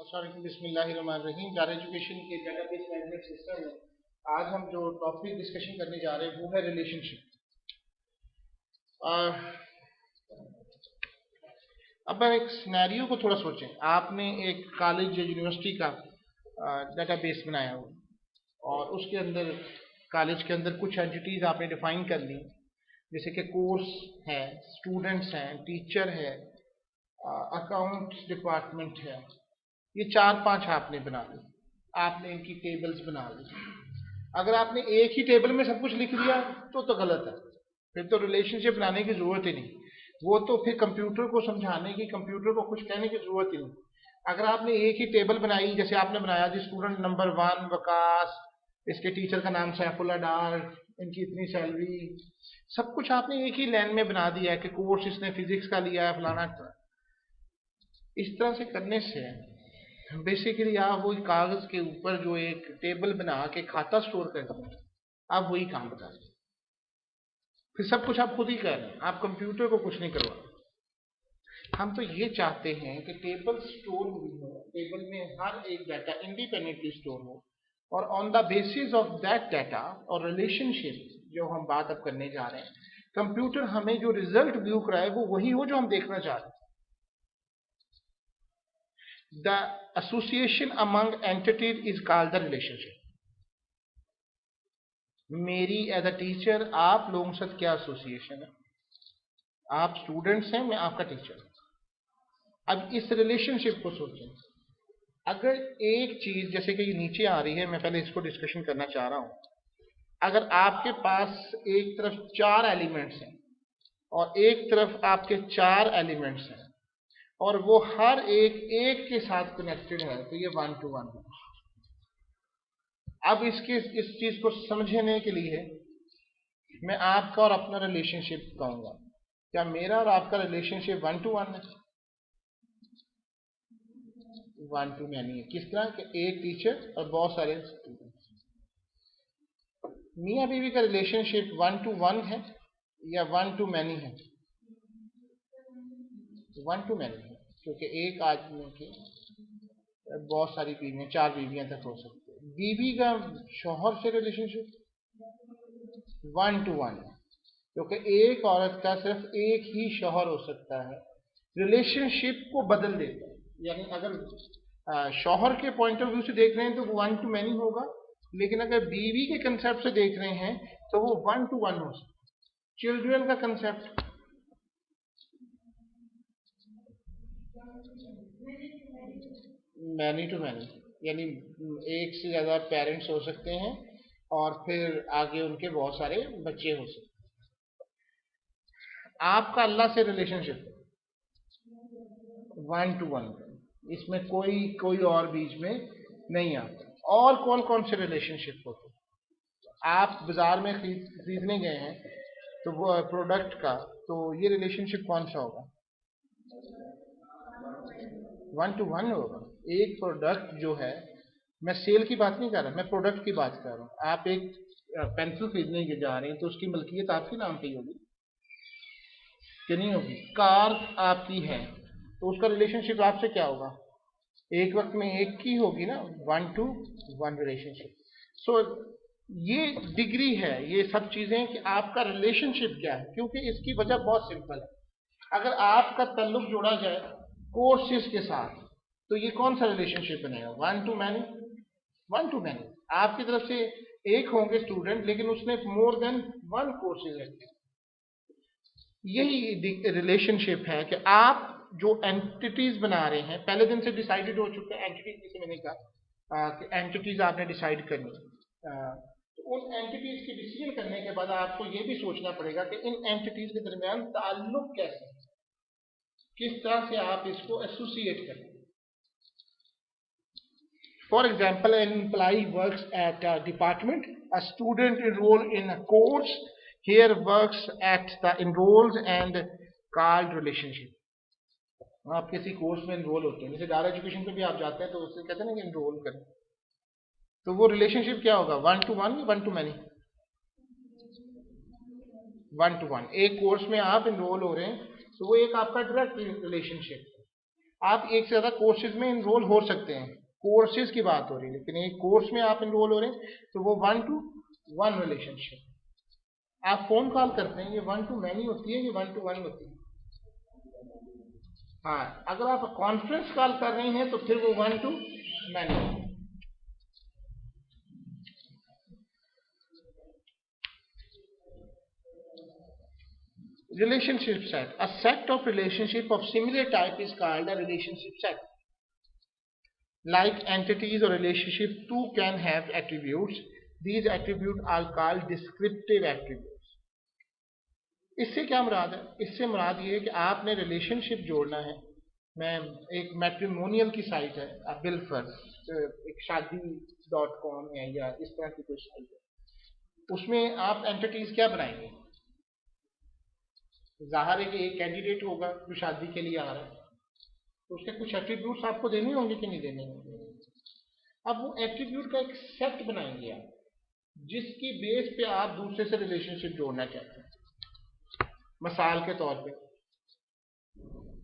बिस्मिल्लाहिर्रहमानिर्रहीम। Zara education के database management system में आज हम जो टॉपिक डिस्कशन करने जा रहे हैं वो है रिलेशनशिप। अब एक सिनेरियो को थोड़ा सोचें। आपने एक कॉलेज या यूनिवर्सिटी का डेटाबेस बनाया हो और उसके अंदर कॉलेज के अंदर कुछ एंटिटीज आपने डिफाइन कर ली, जैसे कि कोर्स है, स्टूडेंट्स हैं, टीचर है, अकाउंट्स डिपार्टमेंट है। ये 4-5 आपने बना ली, आपने इनकी टेबल्स बना ली। अगर आपने एक ही टेबल में सब कुछ लिख दिया तो गलत है, फिर तो रिलेशनशिप बनाने की जरूरत ही नहीं। वो तो फिर कंप्यूटर को समझाने की, कंप्यूटर को कुछ कहने की जरूरत ही नहीं। अगर आपने एक ही टेबल बनाई, जैसे आपने बनाया जी स्टूडेंट नंबर 1 वकास, इसके टीचर का नाम सैफुल्लाह डार, इनकी इतनी सैलरी, सब कुछ आपने एक ही लाइन में बना दिया है कि कोर्स इसने फिजिक्स का लिया है फलाना। इस तरह से करने से बेसिकली आप वही कागज के ऊपर जो एक टेबल बना के खाता स्टोर कर दें, आप वही काम बता रहे, फिर सब कुछ आप खुद ही कर रहे हैं, आप कंप्यूटर को कुछ नहीं करवा। हम तो ये चाहते हैं कि टेबल स्टोर हुई हो, टेबल में हर एक डाटा इंडिपेंडेंटली स्टोर हो, और on the basis of that data और रिलेशनशिप जो हम बात अब करने जा रहे हैं, कंप्यूटर हमें जो रिजल्ट व्यू कराए वो वही हो जो हम देखना चाह रहे हैं। The association among entities is called the relationship. मेरी एज अ टीचर आप लोगों के साथ क्या एसोसिएशन है? आप स्टूडेंट्स हैं, मैं आपका टीचर। अब इस रिलेशनशिप को सोचें। अगर एक चीज जैसे कि ये नीचे आ रही है, मैं पहले इसको डिस्कशन करना चाह रहा हूं। अगर आपके पास एक तरफ 4 एलिमेंट्स हैं और एक तरफ आपके 4 एलिमेंट्स हैं और वो हर एक के साथ कनेक्टेड है, तो ये 1 to 1 है। अब इस चीज को समझने के लिए मैं आपका और अपना रिलेशनशिप कहूंगा। क्या मेरा और आपका रिलेशनशिप 1 to 1 है? 1 to many है। किस तरह के? एक टीचर और बहुत सारे स्टूडेंट्स। मियां बीवी का रिलेशनशिप 1 to 1 है या 1 to many है? 1 to many है, क्योंकि एक आदमी की बहुत सारी बीवियां, 4 बीवियां तक हो सकती है। बीवी का शौहर से रिलेशनशिप 1 to 1 है, क्योंकि एक औरत का सिर्फ एक ही शौहर हो सकता है। रिलेशनशिप को बदल देता है, यानी अगर शौहर के पॉइंट ऑफ व्यू से देख रहे हैं तो वो 1 to many होगा, लेकिन अगर बीवी के कंसेप्ट से देख रहे हैं तो वो 1 to 1 हो सकता है। चिल्ड्रन का कंसेप्ट मैनी टू मैनी, यानी एक से ज्यादा पेरेंट्स हो सकते हैं और फिर आगे उनके बहुत सारे बच्चे हो सकते हैं। आपका अल्लाह से रिलेशनशिप 1 to 1, इसमें कोई और बीच में नहीं आता। और कौन कौन से रिलेशनशिप होते हैं? आप बाजार में खरीदने गए हैं तो वो प्रोडक्ट का, तो ये रिलेशनशिप कौन सा होगा? 1 to 1 होगा। एक प्रोडक्ट जो है, मैं सेल की बात नहीं कर रहा, मैं प्रोडक्ट की बात कर रहा हूं। आप एक पेंसिल खरीदने के जा रहे हैं तो उसकी मलकियत आपके नाम पे होगी कि नहीं होगी? कार आपकी है तो उसका रिलेशनशिप आपसे क्या होगा? एक वक्त में एक की होगी ना, 1 to 1 रिलेशनशिप। सो ये डिग्री है, ये सब चीजें कि आपका रिलेशनशिप क्या है, क्योंकि इसकी वजह बहुत सिंपल है। अगर आपका ताल्लुक जोड़ा जाए कोर्सेज के साथ तो ये कौन सा रिलेशनशिप बनेगा? 1 to many। 1 to many, आपकी तरफ से एक होंगे स्टूडेंट लेकिन उसने मोर देन 1 कोर्सेज है। यही रिलेशनशिप है कि आप जो एंटिटीज बना रहे हैं, पहले दिन से डिसाइडेड हो चुके हैं एंटिटीज, जिसे मैंने कहा कि एंटिटीज आपने डिसाइड करनी। तो उन एंटिटीज की डिसीजन करने के बाद आपको ये भी सोचना पड़ेगा कि इन एंटिटीज के दरमियान ताल्लुक कैसे है, किस तरह से आप इसको एसोसिएट करें। For example, an employee works at a department, a student enrolled in a course, here works at the enrolls and called relationship. आप किसी कोर्स में एनरोल होते हैं, जैसे जारा एजुकेशन पे भी आप जाते हैं तो उससे कहते हैं ना कि एनरोल करें, तो वो रिलेशनशिप क्या होगा? 1 to 1 या 1 to many? 1 to 1। एक कोर्स में आप एनरोल हो रहे हैं तो वो एक आपका डायरेक्ट रिलेशनशिप है। आप एक से ज़्यादा कोर्सेज में इनरोल हो सकते हैं, कोर्सेज की बात हो रही है, लेकिन एक कोर्स में आप इनरोल हो रहे हैं तो वो 1-to-1 रिलेशनशिप। आप फोन कॉल करते हैं, ये 1-to-many होती है, ये 1-to-1 होती है। हाँ, अगर आप कॉन्फ्रेंस कॉल कर रहे हैं तो फिर वो 1-to-many। Relationship set. A set of relationship of similar type is called a relationship set. Like entities or relationship, two can have attributes. These attributes are called descriptive attributes. इससे क्या मुराद है? इससे मुराद ये है कि आपने रिलेशनशिप जोड़ना है। मैं एक मैट्रिमोनियल की साइट है, बिलफर, एक शादी.com है या इस तरह की कोई साइट है, उसमें आप एंटिटीज क्या बनाएंगे? जाहिर है कि एक कैंडिडेट होगा जो शादी के लिए आ रहा है, तो उसके कुछ एट्रीब्यूट्स आपको देने होंगे कि नहीं देने होंगे। अब वो एट्रीब्यूट का एक सेट बनाएंगे आप, जिसकी बेस पे आप दूसरे से रिलेशनशिप जोड़ना चाहते हैं। मिसाल के तौर पे,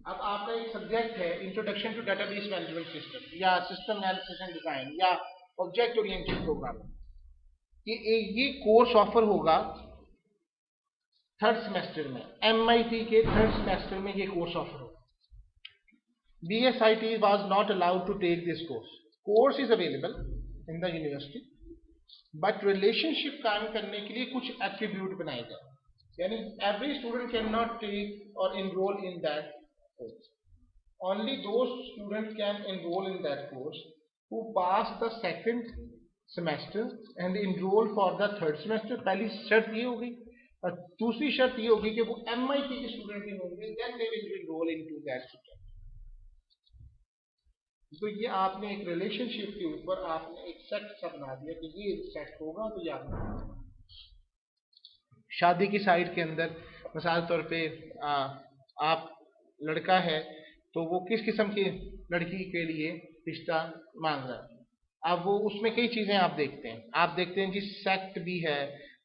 अब आपका एक सब्जेक्ट है introduction to database management system या सिस्टम एनालिसिस एंड डिजाइन या ऑब्जेक्ट ओरिएंटेड प्रोग्रामिंग, ये कोर्स ऑफर होगा थर्ड सेमेस्टर में, MIT के थर्ड सेमेस्टर में ये कोर्स ऑफर होगा। BSIT was not allowed to take this course. Course is available in the university, but relationship कायम करने के लिए कुछ एट्रीब्यूट बनाए जाए, यानी every student cannot take or enroll in that course. Only those students can enroll in that course who pass the second semester and enroll for the third semester. पहली शर्त ये होगी, और दूसरी शर्त ये होगी कि वो MIT के स्टूडेंट ही होंगे, then they will enroll into that subject. तो ये आपने एक रिलेशनशिप के ऊपर आपने एक सेट सा बना दिया कि ये सेट होगा, तो ये आपने शादी की साइड के अंदर मिसाल तौर पे आप लड़का है तो वो किस किस्म की लड़की के लिए रिश्ता मांग रहा है। अब वो उसमें कई चीजें आप देखते हैं जी, सेक्ट भी है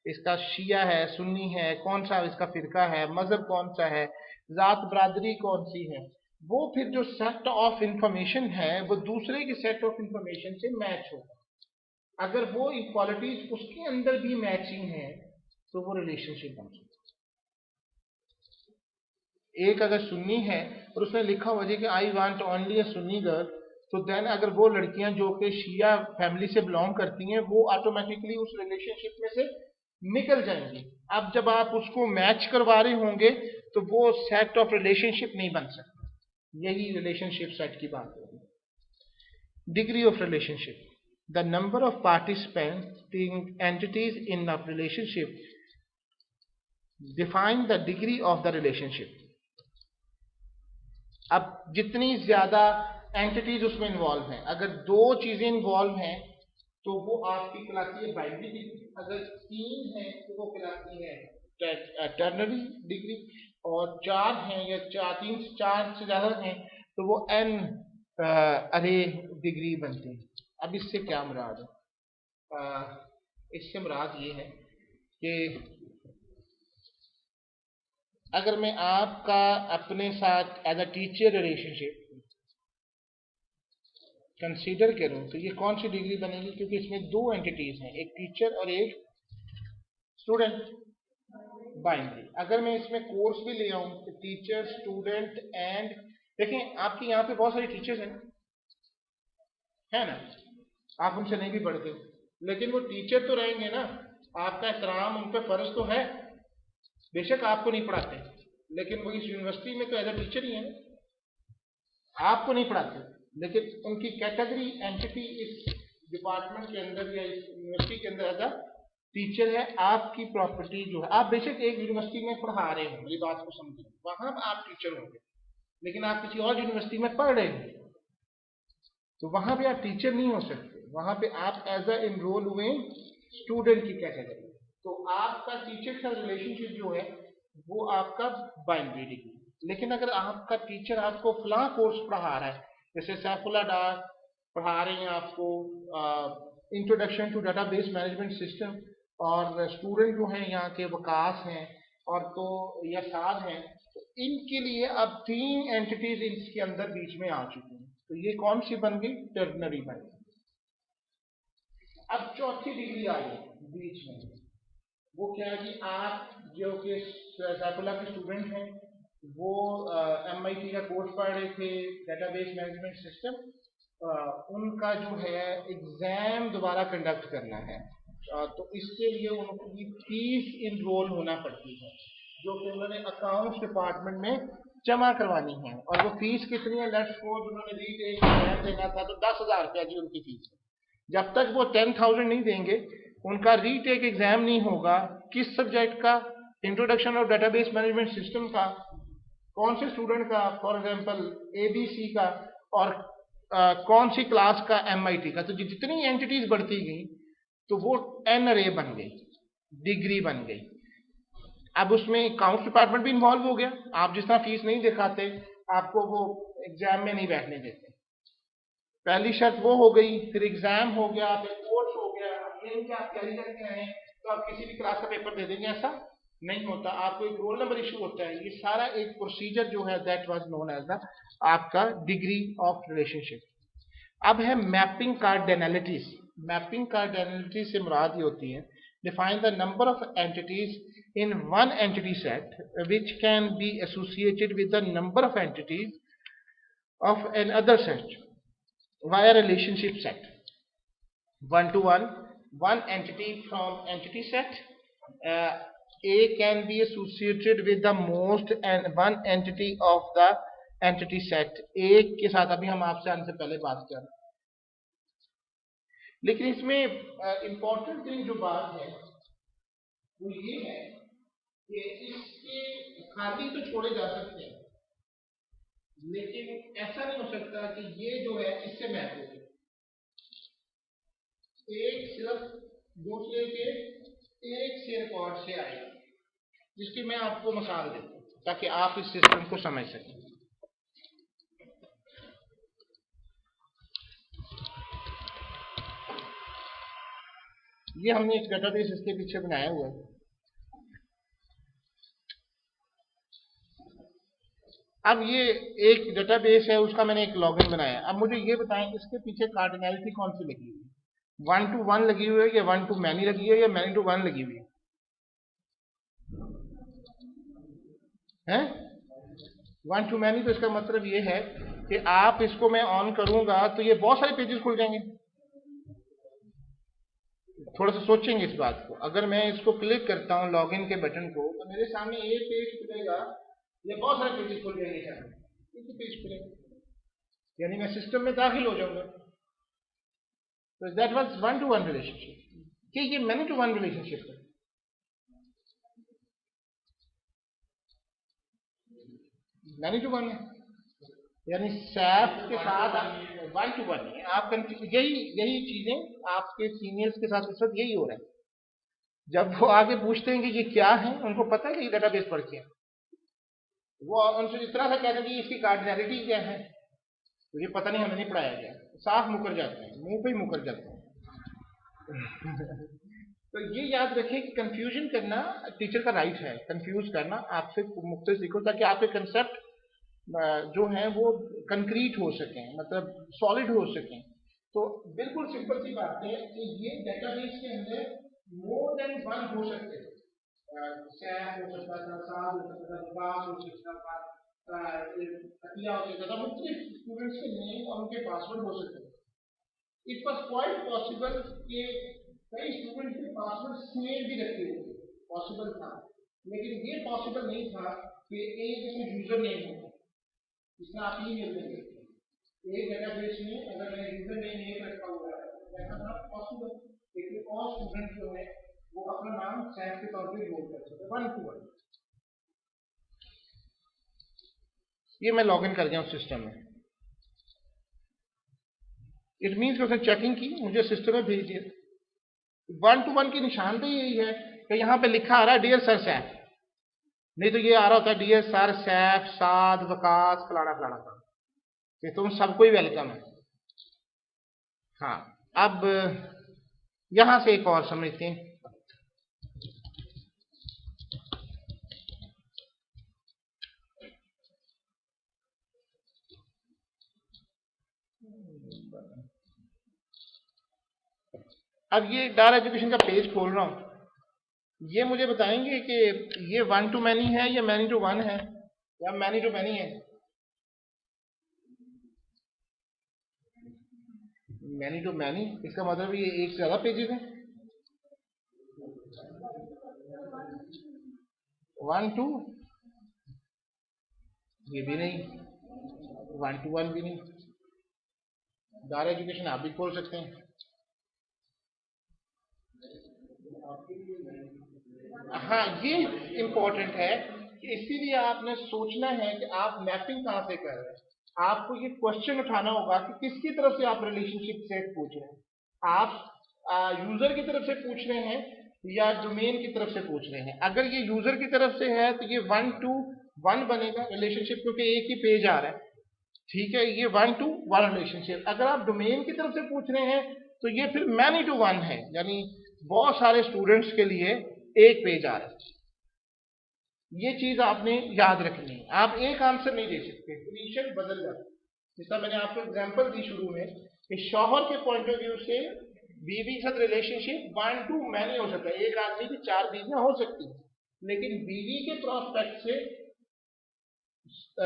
इसका, शिया है, सुन्नी है, कौन सा इसका फिरका है, मजहब कौन सा है, जात बरादरी कौन सी है। वो फिर जो सेट ऑफ इंफॉर्मेशन है वो दूसरे के सेट ऑफ इंफॉर्मेशन से मैच होगा। अगर वो इक्वालिटीज उसके अंदर भी मैचिंग है तो वो रिलेशनशिप बन सकता है। एक अगर सुन्नी है और उसने लिखा हुआ है कि I want only a Sunni girl, तो देन अगर वो लड़कियां जो कि शिया फैमिली से बिलोंग करती हैं वो ऑटोमेटिकली उस रिलेशनशिप में से निकल जाएंगी। अब जब आप उसको मैच करवा रहे होंगे तो वो सेट ऑफ रिलेशनशिप नहीं बन सकता। यही रिलेशनशिप सेट की बात होगी। Degree of relationship, the number of participating entities in the relationship define the degree of the relationship. अब जितनी ज्यादा एंटिटीज उसमें इन्वॉल्व हैं, अगर दो चीजें इन्वॉल्व हैं तो वो आपकी कहलाती है बाइनरी डिग्री, अगर तीन है तो वो कहलाती है टर्नरी डिग्री, और चार हैं या चार से ज्यादा हैं तो वो एन अरे डिग्री बनती है। अब इससे क्या मुराद है? इससे मुराद ये है कि अगर मैं आपका अपने साथ as a teacher relationship consider करूं तो ये कौन सी डिग्री बनेगी? क्योंकि इसमें दो एंटिटीज हैं, एक टीचर और एक स्टूडेंट, बाइनरी। अगर मैं इसमें कोर्स भी ले आऊं तो टीचर स्टूडेंट एंड, देखें आपके यहाँ पे बहुत सारे टीचर्स हैं, है ना, आप उनसे नहीं भी पढ़ते, लेकिन वो टीचर तो रहेंगे ना, आपका एहतराम उन पर फर्ज तो है। बेशक आपको नहीं पढ़ाते, लेकिन वो इस यूनिवर्सिटी में तो एज अ टीचर ही है, आपको नहीं पढ़ाते, लेकिन उनकी कैटेगरी एंटिटी इस डिपार्टमेंट के अंदर या इस यूनिवर्सिटी के अंदर एज अ टीचर है। आपकी प्रॉपर्टी जो है, आप बेशक एक यूनिवर्सिटी में पढ़ा रहे हो, ये बात को समझें, वहां आप टीचर होंगे, लेकिन आप किसी और यूनिवर्सिटी में पढ़ रहे हो तो वहां पे आप टीचर नहीं हो सकते, वहां पे आप एज अ इनरोल हुए स्टूडेंट की कैटेगरी। तो आपका टीचर का रिलेशनशिप जो है वो आपका बाइनरी डिग्री। लेकिन अगर आपका टीचर आपको फलां कोर्स पढ़ा रहा है, जैसे सैफुल्लाह डार पढ़ा रहे हैं आपको introduction to database management system, और स्टूडेंट जो हैं यहाँ के वकास हैं और तो या साद हैं, तो इनके लिए अब 3 एंटिटीज इसके अंदर बीच में आ चुकी हैं। तो ये कौन सी बन गई? टर्नरी बन गई। अब चौथी डिग्री आ गई बीच में, वो क्या है कि आप जो कि सैफुल्लाह के स्टूडेंट हैं, वो MIT का कोर्स पढ़ रहे थे, डेटाबेस मैनेजमेंट सिस्टम, उनका जो है एग्जाम दोबारा कंडक्ट करना है। तो इसके लिए उनकी फीस इनरोल होना पड़ती है, जो कि उन्होंने अकाउंट्स डिपार्टमेंट में जमा करवानी है। और वो फीस कितनी है? लेट्स सपोज उन्होंने रीटेक एग्जाम देना था तो 10,000 रुपया जी उनकी फीस है। जब तक वो 10,000 नहीं देंगे, उनका रीटेक एग्जाम नहीं होगा। किस सब्जेक्ट का? Introduction of database management system का। कौन से स्टूडेंट का? फॉर एग्जांपल ABC का। और कौन सी क्लास का? MIT का। तो जितनी एंटिटीज बढ़ती गई तो वो NRA बन गई, डिग्री बन गई। अब उसमें अकाउंट्स डिपार्टमेंट भी इन्वॉल्व हो गया। आप जिस तरह फीस नहीं दिखाते, आपको वो एग्जाम में नहीं बैठने देते। पहली शर्त वो हो गई। फिर एग्जाम हो गया, फिर कोर्स हो गया। ये नहीं कि आप तैयारी करके आए तो आप किसी भी क्लास का पेपर दे देंगे, ऐसा नहीं होता। आपको एक रोल नंबर इशू होता है। ये सारा एक प्रोसीजर जो है that was known as the आपका डिग्री ऑफ रिलेशनशिप। अब है मैपिंग कार्डिनलिटीज। मैपिंग कार्डिनलिटीज से मुराद ये होती है, define the number of entities in one entity set which can be associated with the number of entities of another set via relationship set. One to one, one entity from entity set. A can be associated with the most and one entity of the entity set. एक के साथ अभी हम आपसे आने से पहले बात कर रहे हैं, लेकिन इसमें इंपॉर्टेंट थिंग जो बात है वो ये है कि इसके खाली तो छोड़े जा सकते हैं, लेकिन ऐसा नहीं हो सकता कि ये जो है इससे मैच हो जाए। एक सिर्फ दूसरे के एक से रिकॉर्ड से आएगा, जिसकी मैं आपको मिसाल देता हूं ताकि आप इस सिस्टम को समझ सकें। ये हमने एक डेटाबेस इसके पीछे बनाया हुआ है। अब ये एक डेटाबेस है, उसका मैंने एक लॉगिन बनाया। अब मुझे ये बताएं, इसके पीछे कार्डिनलिटी कौन सी लगी हुई है? 1 to 1 लगी हुई है, या 1 to मैनी लगी है, या मैनी टू 1 लगी हुई है? 1 to मैनी। तो इसका मतलब ये है कि आप इसको मैं ऑन करूंगा तो ये बहुत सारे पेजेस खुल जाएंगे। थोड़ा सा सोचेंगे इस बात को। अगर मैं इसको क्लिक करता हूं लॉगिन के बटन को, तो मेरे सामने एक पेज खुलेगा, ये बहुत सारे पेजेस खुल जाएंगे। एक पेज खुलेगा, यानी मैं सिस्टम में दाखिल हो जाऊंगा। तो दैट वाज 1 to 1 रिलेशनशिप। कि ये मैनी टू 1 रिलेशनशिप है। मैनी टू 1 है, यानी सैफ के साथ 1 to 1 है। आप यही चीजें आपके सीनियर्स के साथ इस वक्त यही हो रहा है। जब वो आगे पूछते हैं कि ये क्या है, उनको पता है कि ये डेटाबेस पढ़ के, वो उनसे इस तरह से कहते हैं कि इसकी कार्डिनलिटी क्या है, तो ये पता नहीं, हमें नहीं पढ़ाया गया। साफ मुकर जाते हैं, मुंह पे ही मुकर जाते हैं। तो ये याद रखें कि कंफ्यूजन करना टीचर का राइट है। कंफ्यूज करना, आपसे मुख्तलिफ सीखो ताकि आपके कंसेप्ट जो हैं वो कंक्रीट हो सकें, मतलब सॉलिड हो सकें। तो बिल्कुल सिंपल सी बात है कि ये डेटाबेस के अंदर मोर देन 1 हो सकते हैं। सैफ हो सकता था, साल हो सकता था, विकास हो सकता था, अतिया हो सकता था। मुख्तलिफ स्टूडेंट्स के नेम और उनके पासवर्ड हो सकते थे। इट वॉज क्वाइट पॉसिबल कि कई स्टूडेंट के पासवर्ड सेम भी रखे हुए, पॉसिबल था। लेकिन ये पॉसिबल नहीं था कि एक इसमें यूजर नेम हो, जिसमें आप ही मिल देंगे। एक डेटाबेस में अगर मैंने यूजर नेम एक रखा हुआ है, ऐसा था पॉसिबल, लेकिन और स्टूडेंट जो है वो अपना नाम सैफ के तौर पे जोड़ कर सकते 1 to 1। ये मैं लॉगिन कर गया उस सिस्टम में। इट मीन्स कि उसने चेकिंग की, मुझे सिस्टम में भेज दिया। 1 to 1 की निशानदेही यही है कि यहाँ पे लिखा आ रहा है डियर सर सैफ, नहीं तो ये आ रहा होता है डियर सर सैफ, साद, वकास, फलाना फलाना फलाना, कि तुम सबको ही वेलकम है। हाँ, अब यहां से एक और समझते हैं। अब ये डार एजुकेशन का पेज खोल रहा हूँ, ये मुझे बताएंगे कि ये 1 to many है या many to 1 है या many to many है? many to many, इसका मतलब ये एक से ज्यादा पेजेस हैं। 1 to, ये भी नहीं, 1 to 1 भी नहीं। डार एजुकेशन आप भी खोल सकते हैं। हाँ, ये इंपॉर्टेंट है कि इसीलिए आपने सोचना है कि आप मैपिंग कहाँ से कर रहे हैं। आपको ये क्वेश्चन उठाना होगा कि किसकी तरफ से आप रिलेशनशिप सेट पूछ रहे हैं। आप यूजर की तरफ से पूछ रहे हैं या डोमेन की तरफ से पूछ रहे हैं। अगर ये यूजर की तरफ से है तो ये 1 to 1 बनेगा रिलेशनशिप, क्योंकि एक ही पेज आ रहा है। ठीक है, ये 1 to 1 रिलेशनशिप। अगर आप डोमेन की तरफ से पूछ रहे हैं तो ये फिर मैनी टू 1 है, यानी बहुत सारे स्टूडेंट्स के लिए एक पेज आ रहा है। ये चीज आपने याद रखनी है। आप एक आंसर नहीं दे सकते, पोजीशन बदल जाती है। जैसा मैंने आपको एग्जांपल दी शुरू में कि शौहर के पॉइंट ऑफ व्यू से बीवी के साथ रिलेशनशिप 1 to many हो सकता है, एक आदमी की 4 बीवियां हो सकती हैं। लेकिन बीवी के प्रोस्पेक्ट से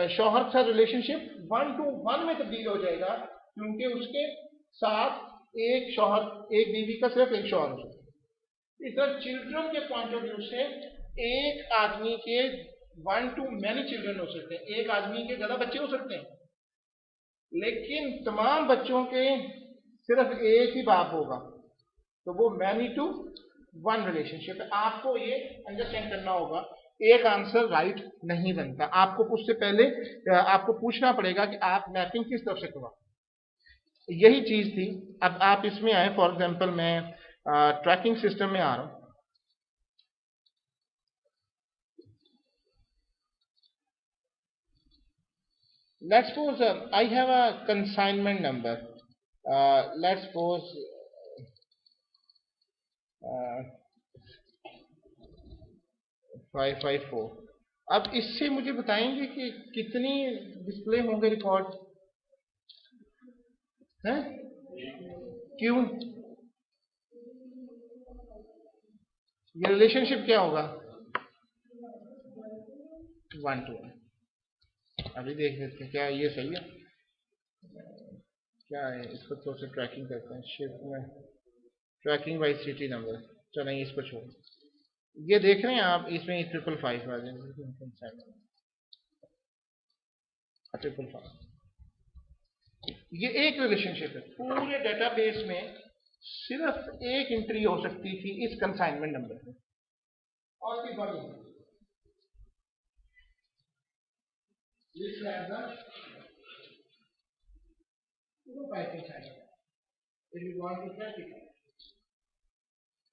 शौहर के साथ रिलेशनशिप 1 to 1 में तब्दील हो जाएगा, क्योंकि उसके साथ एक शौहर, एक बीवी का सिर्फ एक शौहर हो सकता है। इस तरह चिल्ड्रन के पॉइंट ऑफ व्यू से एक आदमी के 1 to many चिल्ड्रन हो सकते हैं, एक आदमी के ज्यादा बच्चे हो सकते हैं, लेकिन तमाम बच्चों के सिर्फ एक ही बाप होगा, तो वो मैनी टू 1 रिलेशनशिप है। आपको ये अंडरस्टैंड करना होगा, एक आंसर राइट नहीं बनता। आपको उससे पहले आपको पूछना पड़ेगा कि आप मैपिंग किस तरफ से करवा। यही चीज थी। अब आप इसमें आए, फॉर एग्जांपल मैं ट्रैकिंग सिस्टम में आ रहा हूं। Let's suppose I have a consignment number. Let's suppose 554. अब इससे मुझे बताएंगे कि कितनी डिस्प्ले होंगे रिकॉर्ड हैं? क्यों? ये रिलेशनशिप क्या होगा? 1 to 1। अभी देख लेते हैं क्या ये सही है, क्या है। इसको थोड़ा सा ट्रैकिंग करते हैं, शिफ्ट में ट्रैकिंग बाई सिटी नंबर। चलो इसको छोड़, ये देख रहे हैं आप, इसमें 555 आ जाएंगे, 555। ये एक रिलेशनशिप है। पूरे डेटाबेस में सिर्फ एक एंट्री हो सकती थी इस कंसाइनमेंट नंबर में, और भी बड़ी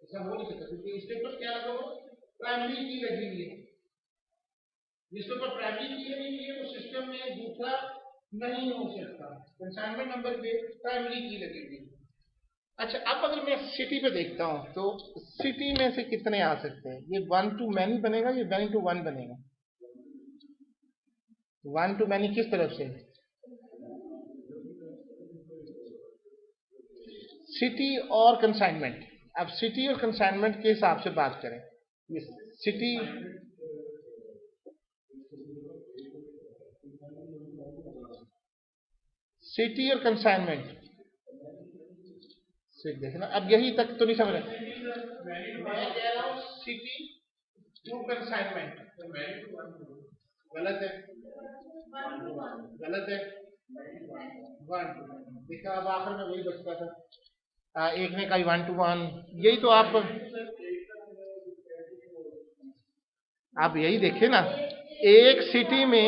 ऐसा हो नहीं सकता, क्योंकि इसके ऊपर क्या लगा हो, प्राइमरी की लगी हुई है। जिसके ऊपर प्राइमरी की लगी हुई है वो सिस्टम में दूसरा नहीं हो सकता। कंसाइनमेंट नंबर पे प्राइमरी की लगी हुई है। अच्छा, अब अगर मैं सिटी पे देखता हूं तो सिटी में से कितने आ सकते हैं? ये 1 to many बनेगा, ये 1 to 1 बनेगा। 1 to many किस तरफ से? सिटी और कंसाइनमेंट। अब सिटी और कंसाइनमेंट के हिसाब से बात करें, ये सिटी सिटी और कंसाइनमेंट से देखना। अब यही तक तो नहीं समझ रहे, मैं कह रहा हूं सिटी टू कंसाइनमेंट गलत है, गलत है। 1 देखा, अब आखिर में वही बचता था। एक ने कहा 1 to 1, यही तो आप यही देखे ना, एक सिटी में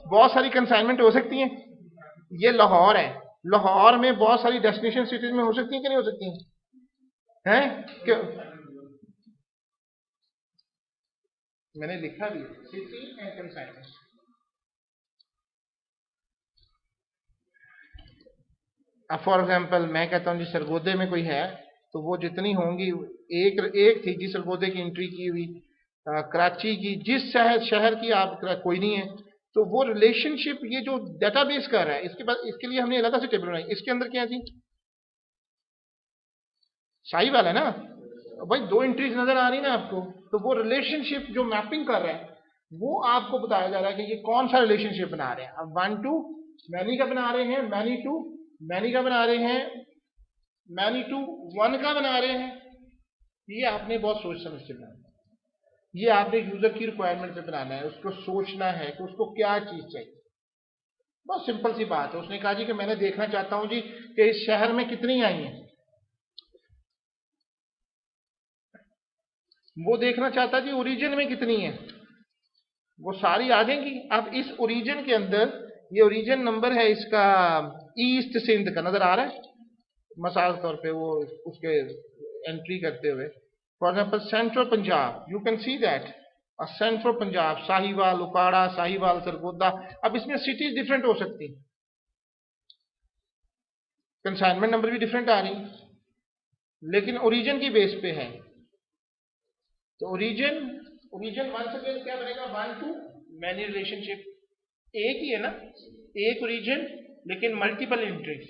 बहुत सारी कंसाइनमेंट हो सकती हैं। ये लाहौर है, लाहौर में बहुत सारी डेस्टिनेशन सिटीज में हो सकती हैं कि नहीं हो सकती हैं? क्यों? मैंने लिखा भी सिटी एंड कंसाइनमेंट। अब फॉर एग्जांपल मैं कहता हूं जी सरगोदे में कोई है, तो वो जितनी होंगी, एक थी जी सरगोदे की एंट्री की हुई, कराची की, जिस शहर की आप कोई नहीं है, तो वो रिलेशनशिप ये जो डेटाबेस कर रहा है, इसके लिए हमने अलग से टेबल बनाई। इसके अंदर क्या है जी? साहिवाल है ना भाई, दो एंट्रीज नजर आ रही ना आपको, तो वो रिलेशनशिप जो मैपिंग कर रहा है वो आपको बताया जा रहा है कि ये कौन सा रिलेशनशिप बना रहे हैं। अब 1 to मैनी का बना रहे हैं, मैनी टू मैनी का बना रहे हैं, मैनी टू 1 का बना रहे हैं। ये आपने बहुत सोच समझ के बनाना है, ये आपने यूजर की रिक्वायरमेंट पे बनाना है, उसको सोचना है कि उसको क्या चीज चाहिए। बहुत सिंपल सी बात है, उसने कहा जी कि मैंने देखना चाहता हूं जी कि इस शहर में कितनी आई हैं, वो देखना चाहता जी ओरिजिन में कितनी है, वो सारी आ जाएंगी। अब इस ओरिजिन के अंदर, ये ओरिजिन नंबर है इसका ईस्ट सिंध का, नजर आ रहा है मिसाल के तौर पे वो उसके एंट्री करते हुए। For example central Punjab, you can see that central Punjab, Sahiwal, उकाड़ा, साहिवाल, सरगोदा। अब इसमें सिटीज डिफरेंट हो सकती, कंसाइनमेंट नंबर भी डिफरेंट आ रही, लेकिन ओरिजिन की बेस पे है। तो ओरिजिन ओरिजिन वन से क्या बनेगा, 1 to मैनी रिलेशनशिप। एक ही है ना, एक ओरिजिन लेकिन मल्टीपल एंट्रीज।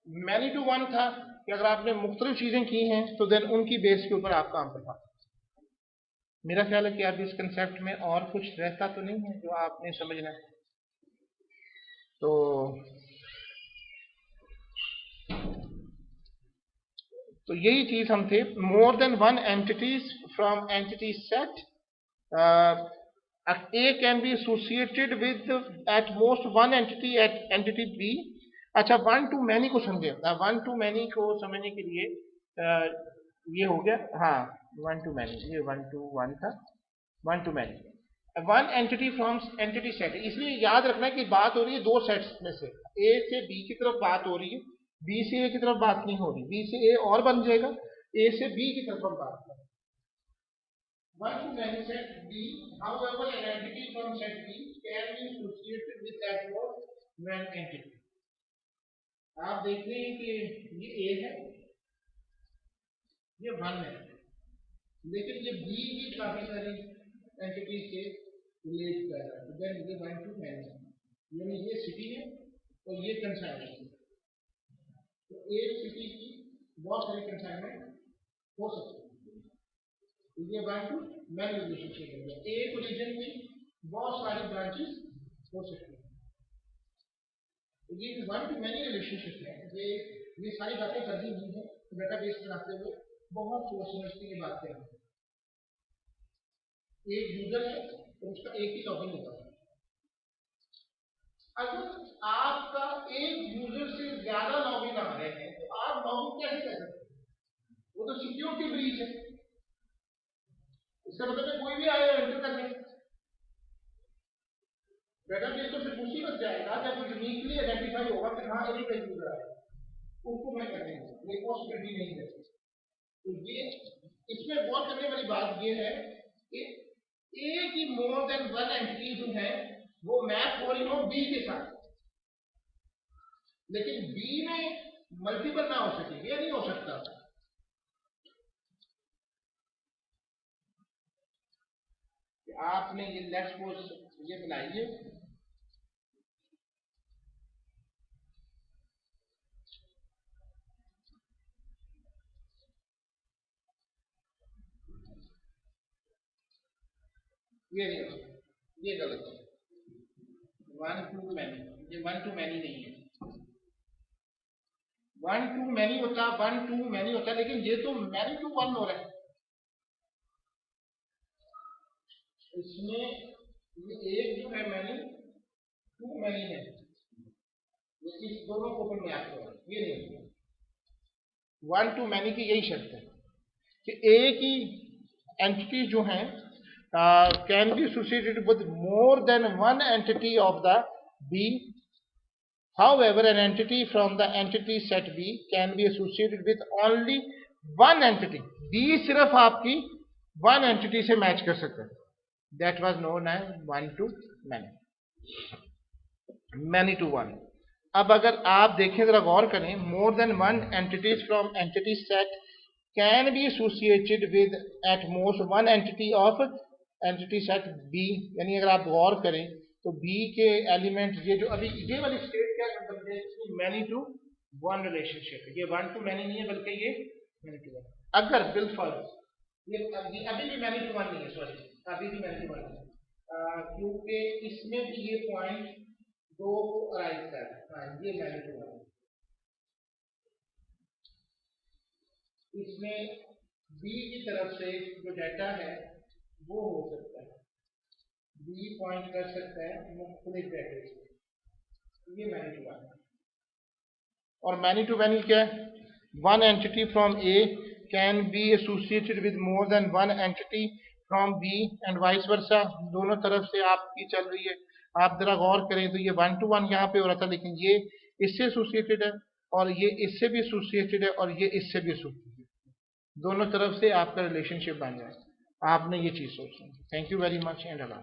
मैनी टू 1 था कि अगर आपने मुख्तलिफ चीजें की हैं तो देन उनकी बेस के ऊपर आप काम करना। मेरा ख्याल है कि आप इस कंसेप्ट में और कुछ रहता तो नहीं है जो आपने समझना है। तो यही चीज हम थे, more than 1 entities from entity set, A can be associated with at most 1 entity at entity B। अच्छा, 1 to many को समझे, 1 to many को समझने के लिए ये हो गया, हाँ 1 to many, ये 1 to 1 था, 1 to many, 1 entity from entity set। इसलिए याद रखना है कि बात हो रही है दो सेट्स में से, A से B की तरफ बात हो रही है, B से A की तरफ बात नहीं हो रही। B से A और बन जाएगा, A से B की तरफ हम बात करें। 1 to many set B, however an entity from set B can be associated with at most 1 entity। आप देख रहे हैं कि ये A है, ये 1 है, लेकिन ये B की काफी सारी एंटिटी से रिलेट कर रहा है, तो देन ये 1 to many, यानी ये सिटी है और ये कंसाइनमेंट है। तो एक सिटी की बहुत सारी कंसाइनमेंट हो सकती है, तो ये 1 to many रिलेशनशिप है। एक ओरिजिन में बहुत सारी ब्रांचेस हो सकती है, तो ये 1 to many रिलेशनशिप है। ये सारी बातें कर दी हुई है डेटाबेस बनाते हुए, बहुत सोच समझ के ये बात करें। एक यूजर है तो उसका एक ही लॉगिन होगा। अगर आपका एक यूजर से ज्यादा लॉगिन आ रहे हैं तो आप लॉगिन कैसे कर सकते हैं, वो तो सिक्योरिटी ब्रीच है। इसका मतलब है कोई भी आएगा एंटर करने, डेटाबेस तो फिर मुसीबत जाएगा जब वो यूनिकली आइडेंटिफाई होगा कि हाँ एक यूजर आया, उसको मैं करने ये पॉसिबिलिटी नहीं है। तो ये इसमें गौर करने वाली बात ये है कि ए की मोर देन 1 एंटिटी जो है वो मैप हो रही हो बी के साथ, लेकिन बी में मल्टीपल ना हो सके, ये नहीं हो सकता। आपने ये लेट्स सपोज ये बनाइए, ये नहीं हो, ये गलत है। 1 to many, ये 1 to many नहीं है। 1 to many होता, 1 to many होता, लेकिन ये तो many to 1 हो रहा है। इसमें ये एक जो है many to many है, ये इस दोनों को ओपन मैप हो रहा है, ये नहीं। 1 to many की यही शर्त है कि एक ही एंटिटी जो है can be associated with more than 1 entity of the B। However, an entity from the entity set B can be associated with only 1 entity। B सिर्फ आपकी 1 entity से मैच कर सकता है। That was known as 1 to many, many to 1। अब अगर आप देखें, जरा गौर करें, more than 1 entities from entity set can be associated with at most 1 entity of entity set B। यानी अगर आप गौर करें तो B के एलिमेंट, ये जो अभी ये वाली स्टेट क्या करते हैं, मैनी टू 1 रिलेशनशिप, ये 1 to many नहीं है बल्कि ये मैनी टू वन। अगर बिलफर्ज ये अभी भी मैनी टू वन नहीं है, सॉरी, अभी भी मैनी टू वन नहीं है, क्योंकि इसमें भी ये पॉइंट दो को अराइव कर रहा है। हाँ, ये मैनी टू वन है। इसमें बी की तरफ से जो डाटा है वो हो सकता है, बी पॉइंट कर सकता है मुख्तलिफ डाटे से, ये मैनी टू वन है। और मैनी टू मैनी क्या है? One entity from A can be associated with more than one entity from B and vice versa. दोनों तरफ से आपकी चल रही है। आप जरा गौर करें तो ये वन टू वन यहाँ पे हो रहा था, लेकिन ये इससे एसोसिएटेड है और ये इससे भी एसोसिएटेड है और ये इससे भी एसोसिएटेड, दोनों तरफ से आपका रिलेशनशिप बन जाए। आपने ये चीज सोचनी। Thank you very much and Allah.